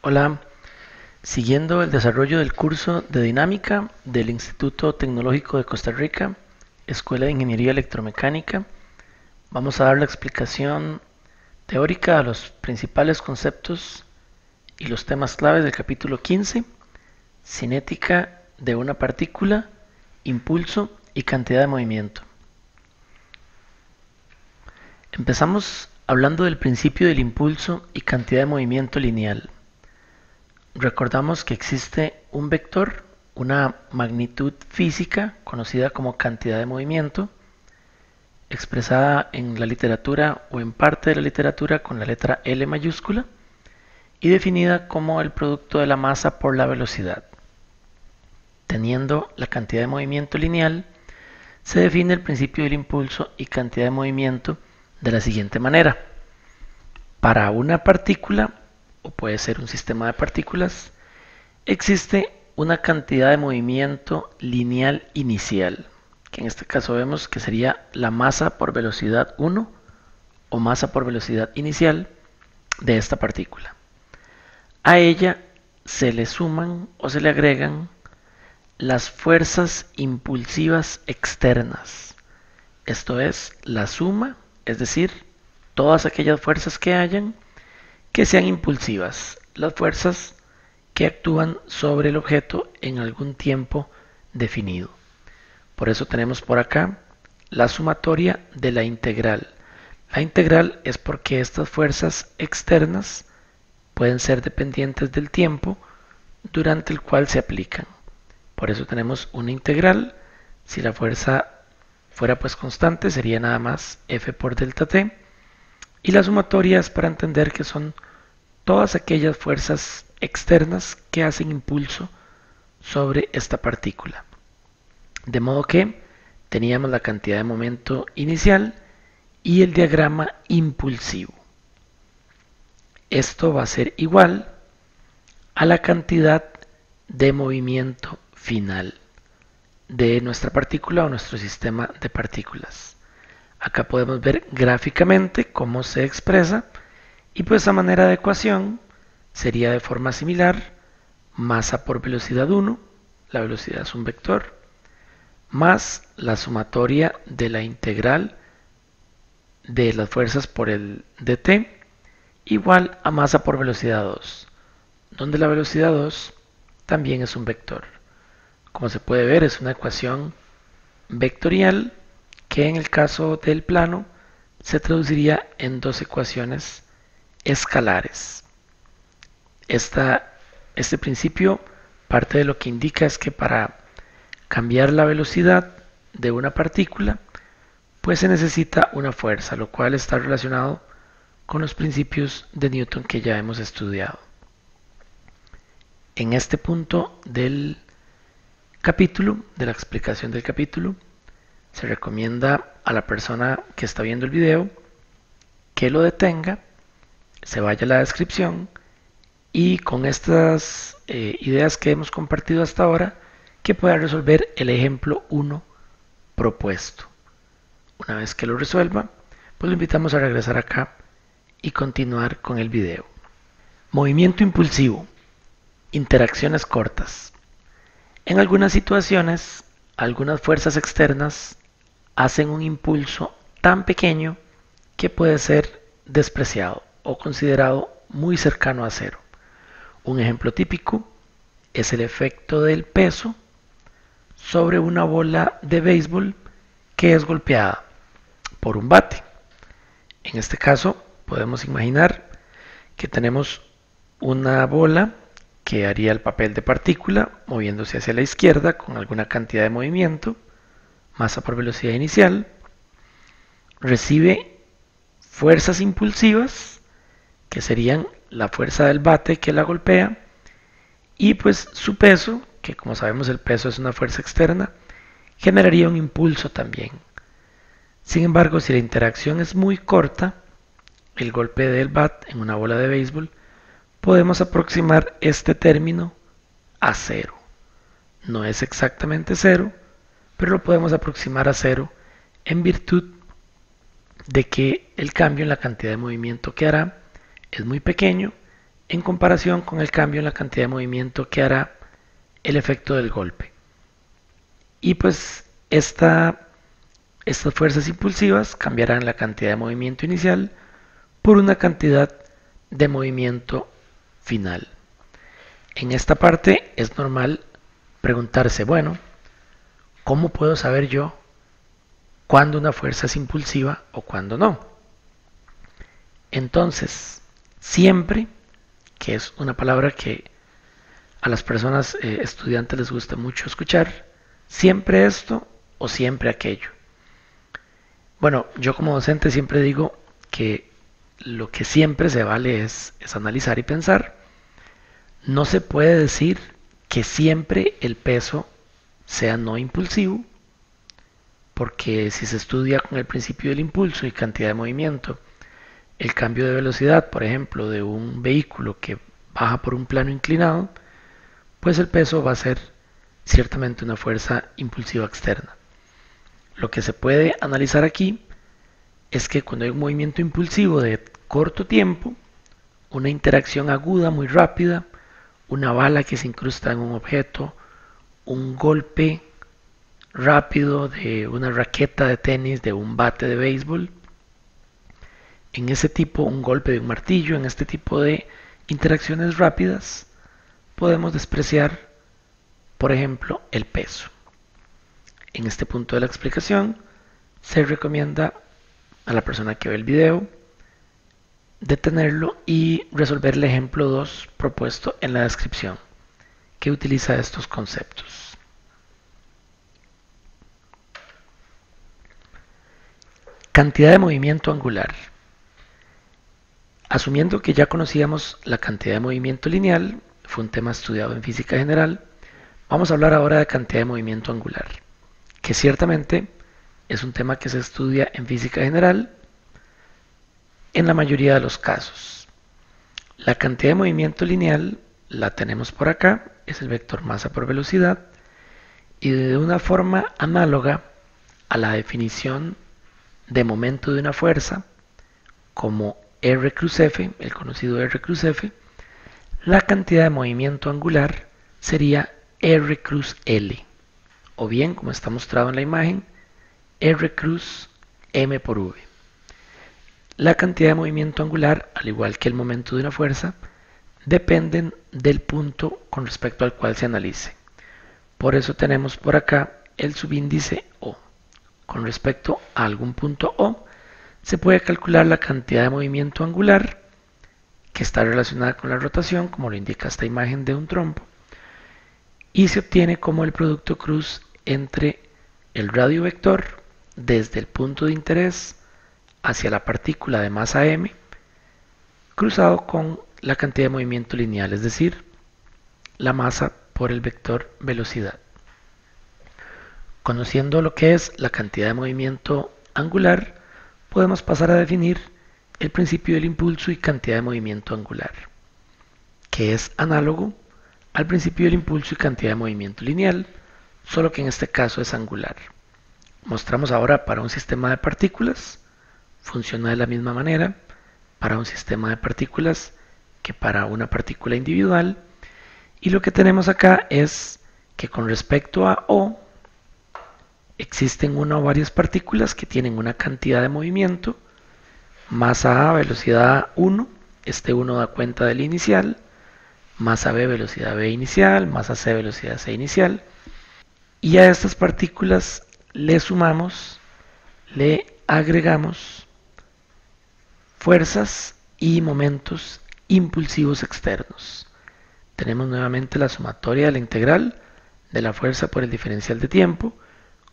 Hola, siguiendo el desarrollo del curso de dinámica del Instituto Tecnológico de Costa Rica, Escuela de Ingeniería Electromecánica, vamos a dar la explicación teórica a los principales conceptos y los temas claves del capítulo 15, cinética de una partícula, impulso y cantidad de movimiento. Empezamos hablando del principio del impulso y cantidad de movimiento lineal. Recordamos que existe un vector, una magnitud física conocida como cantidad de movimiento, expresada en la literatura o en parte de la literatura con la letra L mayúscula y definida como el producto de la masa por la velocidad. Teniendo la cantidad de movimiento lineal, se define el principio del impulso y cantidad de movimiento de la siguiente manera. Para una partícula, o puede ser un sistema de partículas, existe una cantidad de movimiento lineal inicial, que en este caso vemos que sería la masa por velocidad 1 o masa por velocidad inicial de esta partícula. A ella se le suman o se le agregan las fuerzas impulsivas externas. Esto es la suma, es decir, todas aquellas fuerzas que hayan que sean impulsivas, las fuerzas que actúan sobre el objeto en algún tiempo definido. Por eso tenemos por acá la sumatoria de la integral. La integral es porque estas fuerzas externas pueden ser dependientes del tiempo durante el cual se aplican. Por eso tenemos una integral. Si la fuerza fuera pues constante, sería nada más F por delta T. Y la sumatoria es para entender que son todas aquellas fuerzas externas que hacen impulso sobre esta partícula. De modo que teníamos la cantidad de momento inicial y el diagrama impulsivo. Esto va a ser igual a la cantidad de movimiento final de nuestra partícula o nuestro sistema de partículas. Acá podemos ver gráficamente cómo se expresa y pues a manera de ecuación sería de forma similar masa por velocidad 1, la velocidad es un vector, más la sumatoria de la integral de las fuerzas por el dt igual a masa por velocidad 2, donde la velocidad 2 también es un vector. Como se puede ver, es una ecuación vectorial que en el caso del plano se traduciría en dos ecuaciones escalares. Este principio parte de lo que indica es que para cambiar la velocidad de una partícula pues se necesita una fuerza, lo cual está relacionado con los principios de Newton que ya hemos estudiado. En este punto del capítulo, de la explicación del capítulo, se recomienda a la persona que está viendo el video que lo detenga, se vaya a la descripción y con estas ideas que hemos compartido hasta ahora, que pueda resolver el ejemplo 1 propuesto. Una vez que lo resuelva, pues lo invitamos a regresar acá y continuar con el video. Movimiento impulsivo. Interacciones cortas. En algunas situaciones, algunas fuerzas externas hacen un impulso tan pequeño que puede ser despreciado o considerado muy cercano a cero. Un ejemplo típico es el efecto del peso sobre una bola de béisbol que es golpeada por un bate. En este caso, podemos imaginar que tenemos una bola que haría el papel de partícula moviéndose hacia la izquierda con alguna cantidad de movimiento, masa por velocidad inicial, recibe fuerzas impulsivas que serían la fuerza del bate que la golpea y pues su peso, que como sabemos el peso es una fuerza externa, generaría un impulso también. Sin embargo, si la interacción es muy corta, el golpe del bat en una bola de béisbol, podemos aproximar este término a cero. No es exactamente cero, pero lo podemos aproximar a cero en virtud de que el cambio en la cantidad de movimiento que hará es muy pequeño en comparación con el cambio en la cantidad de movimiento que hará el efecto del golpe. Y pues estas fuerzas impulsivas cambiarán la cantidad de movimiento inicial por una cantidad de movimiento final. En esta parte es normal preguntarse, bueno, ¿cómo puedo saber yo cuándo una fuerza es impulsiva o cuándo no? Entonces, siempre, que es una palabra que a las personas estudiantes les gusta mucho escuchar, siempre esto o siempre aquello. Bueno, yo como docente siempre digo que lo que siempre se vale es analizar y pensar. No se puede decir que siempre el peso sea no impulsivo, porque si se estudia con el principio del impulso y cantidad de movimiento, el cambio de velocidad, por ejemplo, de un vehículo que baja por un plano inclinado, pues el peso va a ser ciertamente una fuerza impulsiva externa. Lo que se puede analizar aquí es que cuando hay un movimiento impulsivo de corto tiempo, una interacción aguda muy rápida, una bala que se incrusta en un objeto, un golpe rápido de una raqueta de tenis, de un bate de béisbol, en ese tipo, un golpe de un martillo, en este tipo de interacciones rápidas, podemos despreciar, por ejemplo, el peso. En este punto de la explicación, se recomienda a la persona que ve el video detenerlo y resolver el ejemplo 2 propuesto en la descripción, que utiliza estos conceptos. Cantidad de movimiento angular. Asumiendo que ya conocíamos la cantidad de movimiento lineal, fue un tema estudiado en física general, vamos a hablar ahora de cantidad de movimiento angular, que ciertamente es un tema que se estudia en física general en la mayoría de los casos. La cantidad de movimiento lineal la tenemos por acá, es el vector masa por velocidad, y de una forma análoga a la definición de momento de una fuerza, como R cruz F, el conocido R cruz F, la cantidad de movimiento angular sería R cruz L, o bien, como está mostrado en la imagen, R cruz M por V. La cantidad de movimiento angular, al igual que el momento de una fuerza, dependen del punto con respecto al cual se analice. Por eso tenemos por acá el subíndice O. Con respecto a algún punto O, se puede calcular la cantidad de movimiento angular que está relacionada con la rotación, como lo indica esta imagen de un trompo, y se obtiene como el producto cruz entre el radio vector desde el punto de interés hacia la partícula de masa m, cruzado con la cantidad de movimiento lineal, es decir, la masa por el vector velocidad. Conociendo lo que es la cantidad de movimiento angular, podemos pasar a definir el principio del impulso y cantidad de movimiento angular, que es análogo al principio del impulso y cantidad de movimiento lineal, solo que en este caso es angular. Mostramos ahora para un sistema de partículas, funciona de la misma manera para un sistema de partículas que para una partícula individual, y lo que tenemos acá es que con respecto a O, existen una o varias partículas que tienen una cantidad de movimiento, masa A, velocidad 1, este 1 da cuenta del inicial, masa B, velocidad B inicial, masa C, velocidad C inicial, y a estas partículas le sumamos, le agregamos fuerzas y momentos impulsivos externos. Tenemos nuevamente la sumatoria de la integral de la fuerza por el diferencial de tiempo,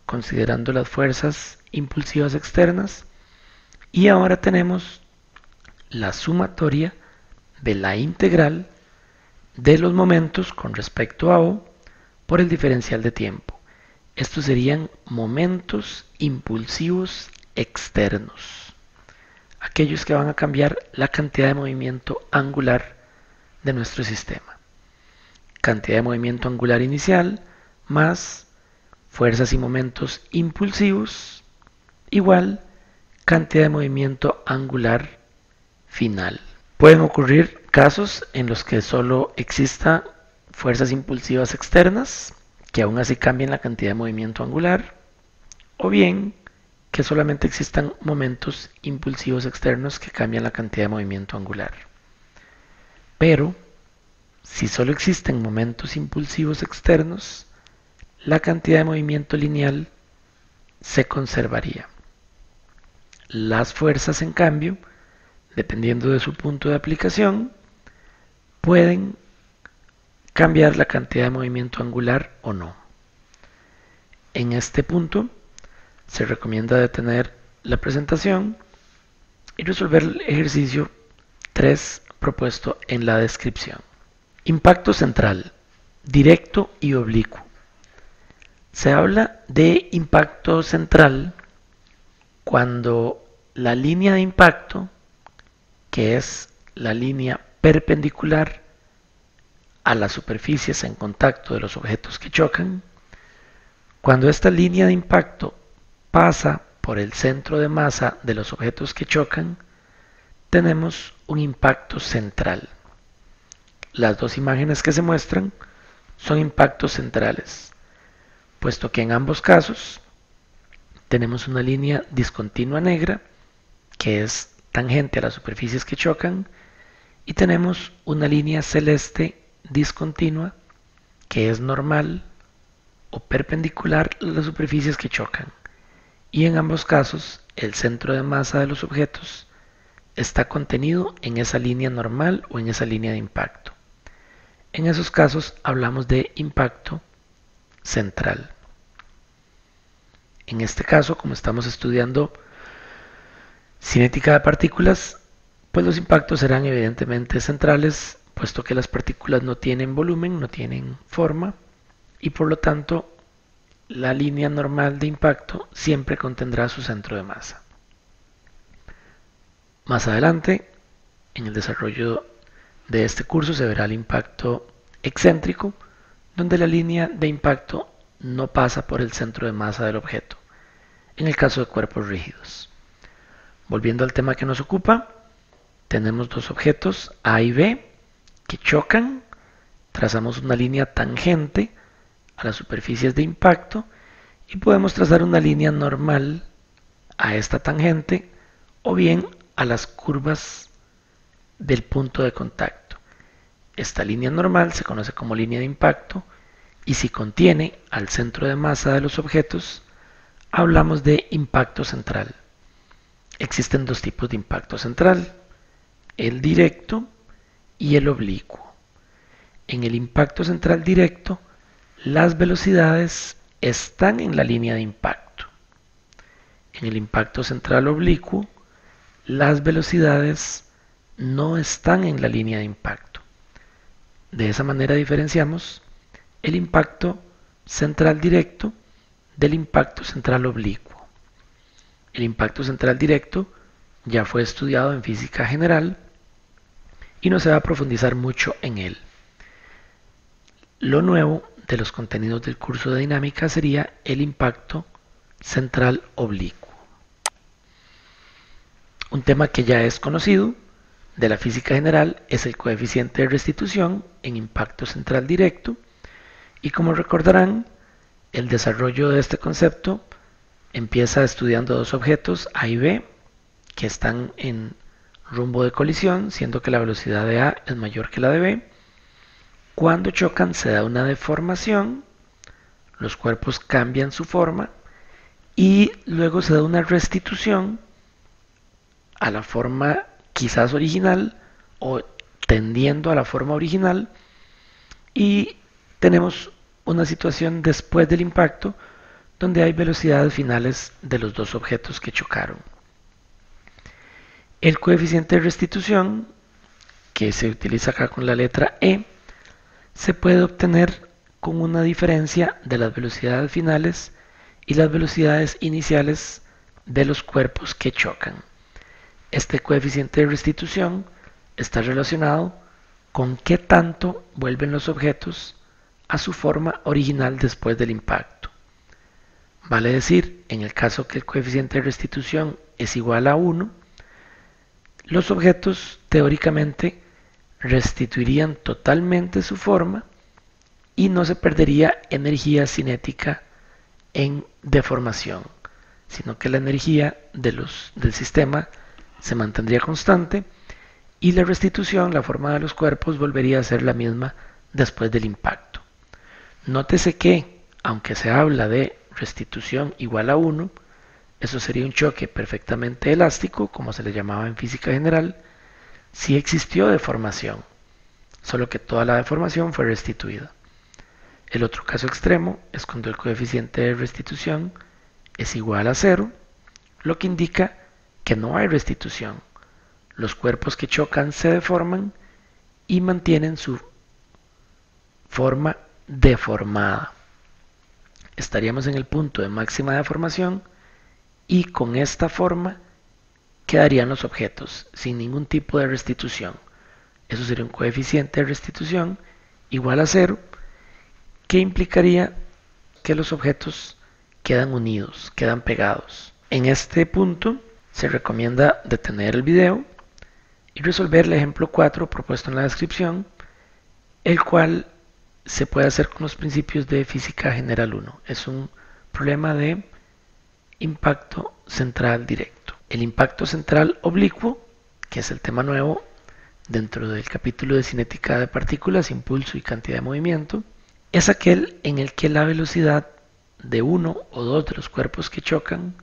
considerando las fuerzas impulsivas externas, y ahora tenemos la sumatoria de la integral de los momentos con respecto a O por el diferencial de tiempo. Estos serían momentos impulsivos externos, aquellos que van a cambiar la cantidad de movimiento angular de nuestro sistema. Cantidad de movimiento angular inicial más fuerzas y momentos impulsivos igual cantidad de movimiento angular final. Pueden ocurrir casos en los que solo exista fuerzas impulsivas externas que aún así cambien la cantidad de movimiento angular, o bien que solamente existan momentos impulsivos externos que cambian la cantidad de movimiento angular. Pero si solo existen momentos impulsivos externos, la cantidad de movimiento lineal se conservaría. Las fuerzas, en cambio, dependiendo de su punto de aplicación, pueden cambiar la cantidad de movimiento angular o no. En este punto, se recomienda detener la presentación y resolver el ejercicio 3 propuesto en la descripción. Impacto central, directo y oblicuo. Se habla de impacto central cuando la línea de impacto, que es la línea perpendicular a las superficies en contacto de los objetos que chocan, cuando esta línea de impacto pasa por el centro de masa de los objetos que chocan, tenemos un impacto central. Las dos imágenes que se muestran son impactos centrales, puesto que en ambos casos tenemos una línea discontinua negra, que es tangente a las superficies que chocan, y tenemos una línea celeste discontinua, que es normal o perpendicular a las superficies que chocan. Y en ambos casos, el centro de masa de los objetos está contenido en esa línea normal o en esa línea de impacto. En esos casos hablamos de impacto central. En este caso, como estamos estudiando cinética de partículas, pues los impactos serán evidentemente centrales, puesto que las partículas no tienen volumen, no tienen forma, y por lo tanto la línea normal de impacto siempre contendrá su centro de masa. Más adelante, en el desarrollo de este curso, se verá el impacto excéntrico, donde la línea de impacto no pasa por el centro de masa del objeto, en el caso de cuerpos rígidos. Volviendo al tema que nos ocupa, tenemos dos objetos A y B que chocan, trazamos una línea tangente a las superficies de impacto y podemos trazar una línea normal a esta tangente o bien a las curvas del punto de contacto. Esta línea normal se conoce como línea de impacto y si contiene al centro de masa de los objetos, hablamos de impacto central. Existen dos tipos de impacto central, el directo y el oblicuo. En el impacto central directo, las velocidades están en la línea de impacto. En el impacto central oblicuo, las velocidades no están en la línea de impacto. De esa manera diferenciamos el impacto central directo del impacto central oblicuo. El impacto central directo ya fue estudiado en física general y no se va a profundizar mucho en él. Lo nuevo de los contenidos del curso de dinámica sería el impacto central oblicuo. Un tema que ya es conocido de la física general es el coeficiente de restitución en impacto central directo, y como recordarán, el desarrollo de este concepto empieza estudiando dos objetos A y B que están en rumbo de colisión, siendo que la velocidad de A es mayor que la de B. Cuando chocan se da una deformación, los cuerpos cambian su forma y luego se da una restitución a la forma quizás original o tendiendo a la forma original, y tenemos una situación después del impacto donde hay velocidades finales de los dos objetos que chocaron. El coeficiente de restitución, que se utiliza acá con la letra E, se puede obtener con una diferencia de las velocidades finales y las velocidades iniciales de los cuerpos que chocan. Este coeficiente de restitución está relacionado con qué tanto vuelven los objetos a su forma original después del impacto. Vale decir, en el caso que el coeficiente de restitución es igual a 1, los objetos teóricamente restituirían totalmente su forma y no se perdería energía cinética en deformación, sino que la energía del sistema se mantendría constante y la restitución, la forma de los cuerpos, volvería a ser la misma después del impacto. Nótese que, aunque se habla de restitución igual a 1, eso sería un choque perfectamente elástico, como se le llamaba en física general, sí existió deformación, solo que toda la deformación fue restituida. El otro caso extremo es cuando el coeficiente de restitución es igual a 0, lo que indica que no hay restitución. Los cuerpos que chocan se deforman y mantienen su forma deformada. Estaríamos en el punto de máxima deformación y con esta forma quedarían los objetos sin ningún tipo de restitución. Eso sería un coeficiente de restitución igual a 0, que implicaría que los objetos quedan unidos, quedan pegados. En este punto se recomienda detener el video y resolver el ejemplo 4 propuesto en la descripción, el cual se puede hacer con los principios de física general 1. Es un problema de impacto central directo. El impacto central oblicuo, que es el tema nuevo dentro del capítulo de cinética de partículas, impulso y cantidad de movimiento, es aquel en el que la velocidad de uno o dos de los cuerpos que chocan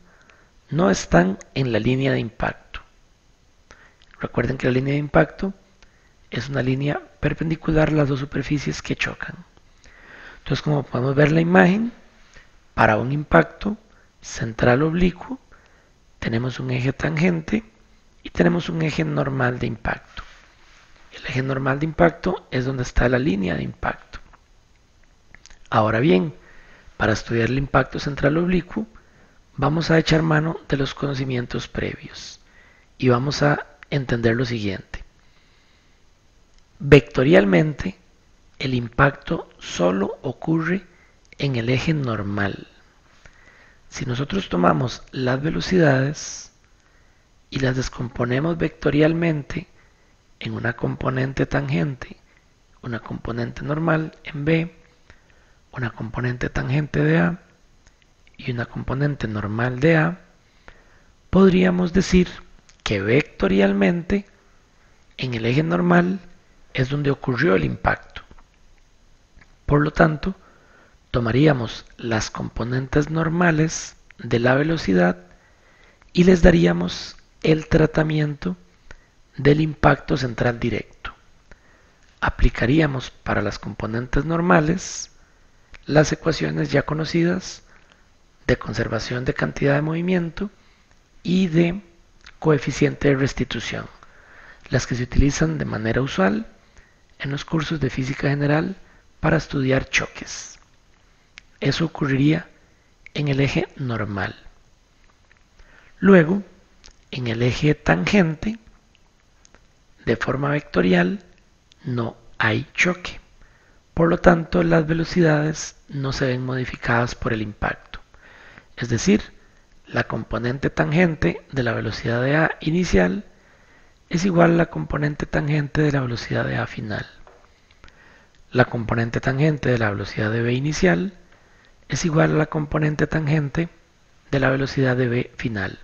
no están en la línea de impacto. Recuerden que la línea de impacto es una línea perpendicular a las dos superficies que chocan. Entonces, como podemos ver en la imagen, para un impacto central oblicuo tenemos un eje tangente y tenemos un eje normal de impacto. El eje normal de impacto es donde está la línea de impacto. Ahora bien, para estudiar el impacto central oblicuo, vamos a echar mano de los conocimientos previos y vamos a entender lo siguiente. Vectorialmente, el impacto solo ocurre en el eje normal. Si nosotros tomamos las velocidades y las descomponemos vectorialmente en una componente tangente, una componente normal en B, una componente tangente de A y una componente normal de A, podríamos decir que vectorialmente en el eje normal es donde ocurrió el impacto. Por lo tanto, tomaríamos las componentes normales de la velocidad y les daríamos el tratamiento del impacto central directo. Aplicaríamos para las componentes normales las ecuaciones ya conocidas de conservación de cantidad de movimiento y de coeficiente de restitución, las que se utilizan de manera usual en los cursos de física general para estudiar choques. Eso ocurriría en el eje normal. Luego, en el eje tangente, de forma vectorial, no hay choque. Por lo tanto, las velocidades no se ven modificadas por el impacto. Es decir, la componente tangente de la velocidad de A inicial es igual a la componente tangente de la velocidad de A final. La componente tangente de la velocidad de B inicial es igual a la componente tangente de la velocidad de B final.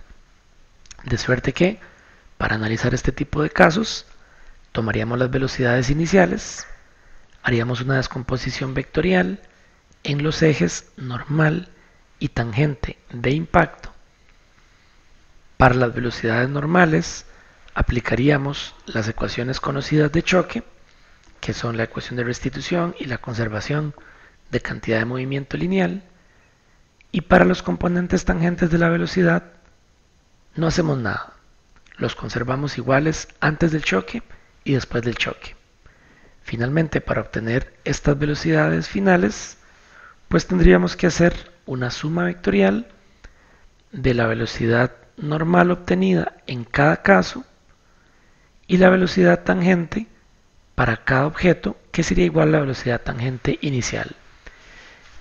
De suerte que, para analizar este tipo de casos, tomaríamos las velocidades iniciales, haríamos una descomposición vectorial en los ejes normal y tangente de impacto. Para las velocidades normales, aplicaríamos las ecuaciones conocidas de choque, que son la ecuación de restitución y la conservación de cantidad de movimiento lineal, y para los componentes tangentes de la velocidad no hacemos nada, los conservamos iguales antes del choque y después del choque. Finalmente, para obtener estas velocidades finales, pues tendríamos que hacer una suma vectorial de la velocidad normal obtenida en cada caso y la velocidad tangente para cada objeto, que sería igual a la velocidad tangente inicial.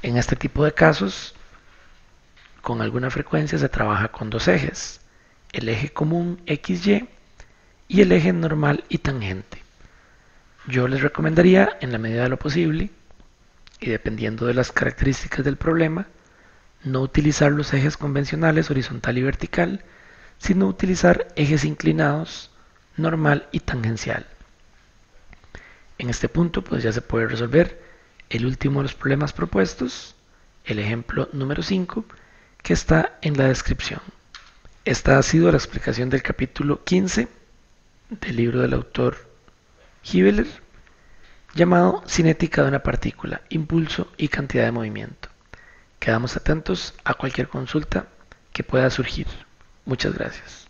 En este tipo de casos, con alguna frecuencia se trabaja con dos ejes, el eje común XY y el eje normal y tangente. Yo les recomendaría, en la medida de lo posible, y dependiendo de las características del problema, no utilizar los ejes convencionales horizontal y vertical, sino utilizar ejes inclinados, normal y tangencial. En este punto pues ya se puede resolver el último de los problemas propuestos, el ejemplo número 5, que está en la descripción. Esta ha sido la explicación del capítulo 15 del libro del autor Hibeler, llamado Cinética de una partícula, impulso y cantidad de movimiento. Quedamos atentos a cualquier consulta que pueda surgir. Muchas gracias.